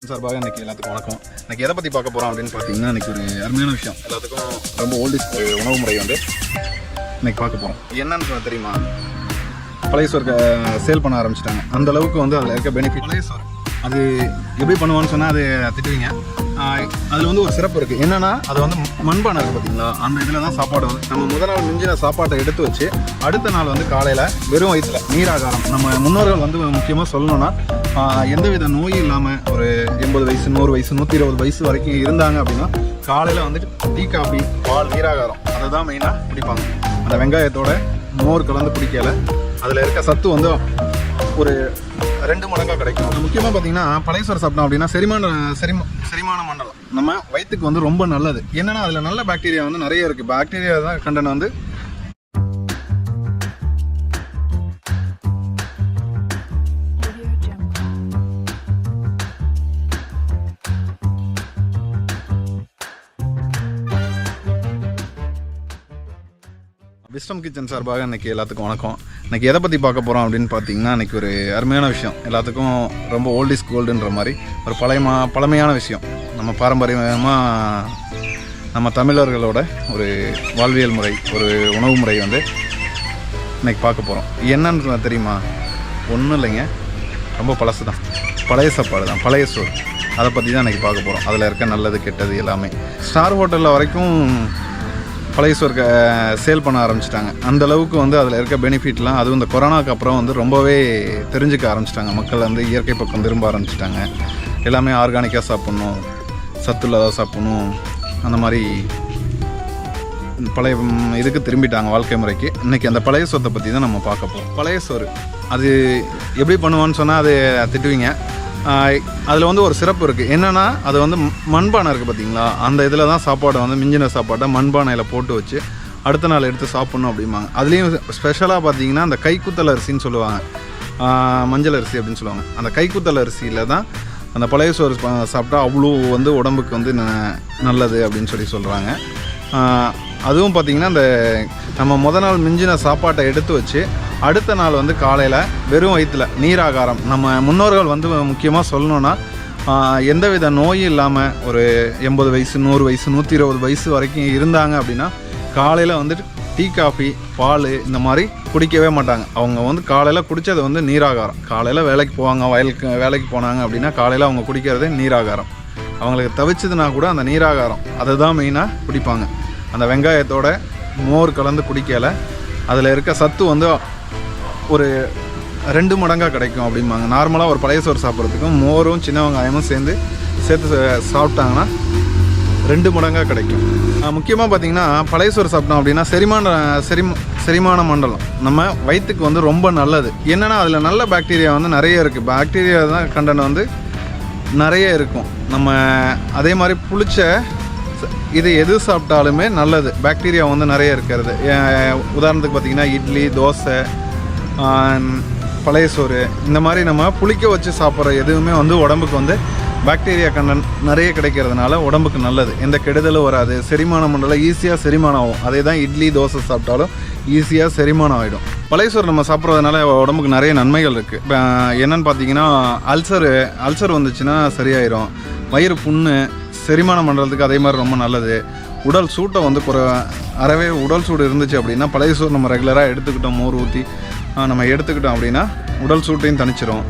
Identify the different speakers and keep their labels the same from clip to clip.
Speaker 1: சார்பாக இன்றைக்கி எல்லாத்துக்கும் வணக்கம். இன்றைக்கி எதை பற்றி பார்க்க போகிறோம் அப்படின்னு பார்த்தீங்கன்னா, இன்றைக்கி ஒரு அருமையான விஷயம், எல்லாத்துக்கும் ரொம்ப ஓல்டிஸ் உணவு முறை வந்து இன்றைக்கி பார்க்க போகிறோம். என்னன்னு தெரியுமா? பழைய சோறு சேல் பண்ண ஆரம்பிச்சிட்டாங்க. அந்த அளவுக்கு வந்து அதில் இருக்க பெனிஃபிட். பழைய சோறு அது எப்படி பண்ணுவான்னு சொன்னால் அது திட்டுவீங்க. அதில் வந்து ஒரு சிறப்பு இருக்குது. என்னென்னா, அது வந்து மண்பானை இருக்குது பார்த்தீங்களா, அந்த இதில் தான் சாப்பாடு வந்து நம்ம முதல் நாள் மிஞ்சின சாப்பாட்டை எடுத்து வச்சு அடுத்த நாள் வந்து காலையில் வெறும் வயிற்றில் நீராகாரம். நம்ம முன்னோர்கள் வந்து முக்கியமாக சொல்லணும்னா, எந்தவித நோயும் இல்லாமல் ஒரு 80 வயசு 100 வயசு 120 வயசு வரைக்கும் இருந்தாங்க அப்படின்னா, காலையில் வந்துட்டு டீ காஃபி பால் நீராகாரம் அதை தான் மெயினாக குடிப்பாங்க. அந்த வெங்காயத்தோட மோர் கலந்து குடிக்கல அதில் இருக்க சத்து வந்து ஒரு 2 மடங்காக கிடைக்கும். முக்கியமாக பார்த்தீங்கன்னா, பழைய சோறு சாப்பிட்டோம் அப்படின்னா செரிமான மண்டலம் நம்ம வயிற்றுக்கு வந்து ரொம்ப நல்லது. என்னென்னா, அதில் நல்ல பாக்டீரியா வந்து நிறைய இருக்குது. பாக்டீரியா தான் கண்டென்ட் வந்து விஸ்டம் கிச்சன் சார்பாக இன்றைக்கி எல்லாத்துக்கும் வணக்கம். இன்றைக்கி எதை பற்றி பார்க்க போகிறோம் அப்படின்னு பார்த்தீங்கன்னா, இன்றைக்கி ஒரு அருமையான விஷயம், எல்லாத்துக்கும் ரொம்ப ஓல்ட் இஸ் கோல்டுன்ற மாதிரி ஒரு பழமையான விஷயம். நம்ம பாரம்பரியமாக நம்ம தமிழர்களோட ஒரு வாழ்வியல் முறை, ஒரு உணவு முறை வந்து இன்றைக்கி பார்க்க போகிறோம். என்னன்னு தெரியுமா? ஒன்றும் இல்லைங்க, ரொம்ப பழசு தான், பழைய சாப்பாடு தான், பழைய சோறு. அதை பற்றி தான் இன்றைக்கி பார்க்க போகிறோம். அதில் இருக்க நல்லது கெட்டது எல்லாமே. ஸ்டார் ஹோட்டலில் வரைக்கும் பழைய சோறு சேல் பண்ண ஆரம்பிச்சிட்டாங்க. அந்தளவுக்கு வந்து அதில் இருக்க பெனிஃபிட்லாம், அதுவும் இந்த கொரோனாவுக்கு அப்புறம் வந்து ரொம்பவே தெரிஞ்சுக்க ஆரம்பிச்சிட்டாங்க. மக்கள் வந்து இயற்கை பக்கம் திரும்ப ஆரம்பிச்சிட்டாங்க. எல்லாமே ஆர்கானிக்காக சாப்பிட்ணும், சத்துள்ளதாக சாப்பிட்ணும், அந்த மாதிரி பழைய இதுக்கு திரும்பிட்டாங்க வாழ்க்கை முறைக்கு. இன்றைக்கி அந்த பழைய சோத்தை பற்றி தான் நம்ம பார்க்க போகிறோம். பழைய சோறு அது எப்படி பண்ணுவான்னு சொன்னால் அது திட்டுவீங்க. அதில் வந்து ஒரு சிறப்பு இருக்குது. என்னென்னா, அது வந்து மண்பானை இருக்குது பார்த்தீங்களா, அந்த இதில் தான் சாப்பாடை வந்து மிஞ்சின சாப்பாட்டை மண்பானையில் போட்டு வச்சு அடுத்த நாள் எடுத்து சாப்பிட்ணும் அப்படிம்பாங்க. அதுலேயும் ஸ்பெஷலாக பார்த்தீங்கன்னா, அந்த கைக்குத்தல் அரிசின்னு சொல்லுவாங்க, மஞ்சள் அரிசி அப்படின்னு சொல்லுவாங்க. அந்த கைக்குத்தல் அரிசியில் தான் அந்த பழைய சோறு சாப்பிட்டா அவ்வளோ வந்து உடம்புக்கு வந்து நல்லது அப்படின்னு சொல்கிறாங்க. அதுவும் பார்த்திங்கன்னா, அந்த நம்ம முதல் நாள் மிஞ்சின சாப்பாட்டை எடுத்து வச்சு அடுத்த நாள் வந்து காலையில் வெறும் வயிற்றில் நீராகாரம். நம்ம முன்னோர்கள் வந்து முக்கியமாக சொல்லணுன்னா, எந்தவித நோயும் இல்லாமல் ஒரு 80 வயசு 100 வயசு 120 வயசு வரைக்கும் இருந்தாங்க அப்படின்னா, காலையில் வந்துட்டு டீ காஃபி பால் இந்த மாதிரி குடிக்கவே மாட்டாங்க. அவங்க வந்து காலையில் குடித்தது வந்து நீராகாரம். காலையில் வேலைக்கு போவாங்க, வேலைக்கு போனாங்க அப்படின்னா காலையில் அவங்க குடிக்கிறதே நீராகாரம். அவங்களுக்கு தவிச்சதுனா கூட அந்த நீராகாரம் அதை தான் மெயினாக குடிப்பாங்க. அந்த வெங்காயத்தோட மோர் கலந்து குடிக்கலை அதில் இருக்க சத்து வந்து ஒரு 2 மடங்காக கிடைக்கும் அப்படிம்பாங்க. நார்மலாக ஒரு பழைய சோறு சாப்பிட்றதுக்கும் மோரும் சின்ன வெங்காயமும் சேர்த்து சாப்பிட்டாங்கன்னா 2 மடங்காக கிடைக்கும். முக்கியமாக பார்த்திங்கன்னா, பழைய சோறு சாப்பிட்டோம் அப்படின்னா செரிமான மண்டலம் நம்ம வயிற்றுக்கு வந்து ரொம்ப நல்லது. என்னென்னா, அதில் நல்ல பாக்டீரியா வந்து நிறைய இருக்குது. பாக்டீரியா தான் கண்டென்ட் வந்து நிறைய இருக்கும். நம்ம அதே மாதிரி புளிச்ச இது எது சாப்பிட்டாலுமே நல்லது, பாக்டீரியா வந்து நிறைய இருக்கிறது. உதாரணத்துக்கு பார்த்திங்கன்னா, இட்லி தோசை பழைய சோறு இந்த மாதிரி நம்ம புளிக்க வச்சு சாப்பிட்ற எதுவுமே வந்து உடம்புக்கு வந்து பாக்டீரியா கண்டென்ட் நிறைய கிடைக்கிறதுனால உடம்புக்கு நல்லது. எந்த கெடுதலும் வராது. செரிமான மண்டலம் ஈஸியாக செரிமானம் ஆகும். அதே தான் இட்லி தோசை சாப்பிட்டாலும் ஈஸியாக செரிமானம் ஆகிடும். பழைய சோறு நம்ம சாப்பிட்றதுனால உடம்புக்கு நிறைய நன்மைகள் இருக்குது. இப்போ என்னென்னு பார்த்தீங்கன்னா, அல்சர் வந்துச்சுன்னா சரியாயிடும். வயிறு புண்ணு, செரிமான மண்டலத்துக்கு அதே மாதிரி ரொம்ப நல்லது. உடல் சூட்டை வந்து அறவே உடல் சூடு இருந்துச்சு அப்படின்னா பழைய சோறு நம்ம ரெகுலராக எடுத்துக்கிட்டோம், மோர் ஊற்றி நம்ம எடுத்துக்கிட்டோம் அப்படின்னா உடல் சூட்டையும் தணிச்சிரும்.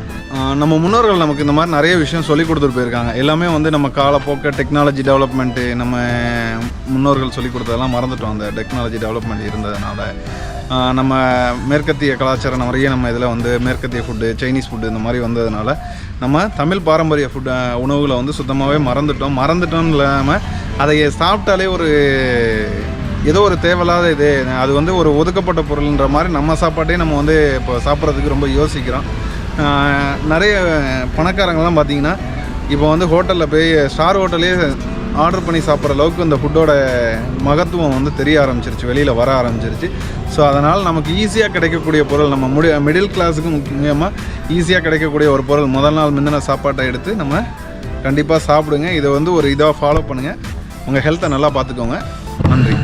Speaker 1: நம்ம முன்னோர்கள் நமக்கு இந்த மாதிரி நிறைய விஷயம் சொல்லி கொடுத்துட்டு போயிருக்காங்க. எல்லாமே வந்து நம்ம காலப்போக்க டெக்னாலஜி டெவலப்மெண்ட்டு, நம்ம முன்னோர்கள் சொல்லி கொடுத்ததெல்லாம் மறந்துட்டோம். அந்த டெக்னாலஜி டெவலப்மெண்ட் இருந்ததுனால நம்ம மேற்கத்திய கலாச்சாரம் நிறைய நம்ம இதில் வந்து மேற்கத்திய ஃபுட்டு, சைனீஸ் ஃபுட்டு இந்த மாதிரி வந்ததுனால நம்ம தமிழ் பாரம்பரிய உணவுகளை வந்து சுத்தமாகவே மறந்துட்டோம் இல்லாமல் அதை சாப்பிட்டாலே ஏதோ ஒரு தேவையில்லாத இது, அது வந்து ஒரு ஒதுக்கப்பட்ட பொருள்ன்ற மாதிரி நம்ம சாப்பாட்டே நம்ம வந்து இப்போ சாப்பிட்றதுக்கு ரொம்ப யோசிக்கிறோம். நிறைய பணக்காரங்கள்லாம் பார்த்திங்கன்னா, இப்போ வந்து ஹோட்டலில் போய் ஸ்டார் ஹோட்டலே ஆர்டர் பண்ணி சாப்பிட்ற அளவுக்கு இந்த ஃபுட்டோட மகத்துவம் வந்து தெரிய ஆரம்பிச்சிருச்சு, வெளியில் வர ஆரம்பிச்சிருச்சு. ஸோ அதனால் நமக்கு ஈஸியாக கிடைக்கக்கூடிய பொருள், நம்ம மிடில் கிளாஸுக்கு முக்கியமாக ஈஸியாக கிடைக்கக்கூடிய ஒரு பொருள், முதல் நாள் முந்தின சாப்பாட்டை எடுத்து நம்ம கண்டிப்பாக சாப்பிடுங்க. இதை வந்து ஒரு இதாக ஃபாலோ பண்ணுங்கள். உங்கள் ஹெல்த்தை நல்லா பார்த்துக்கோங்க. நன்றி.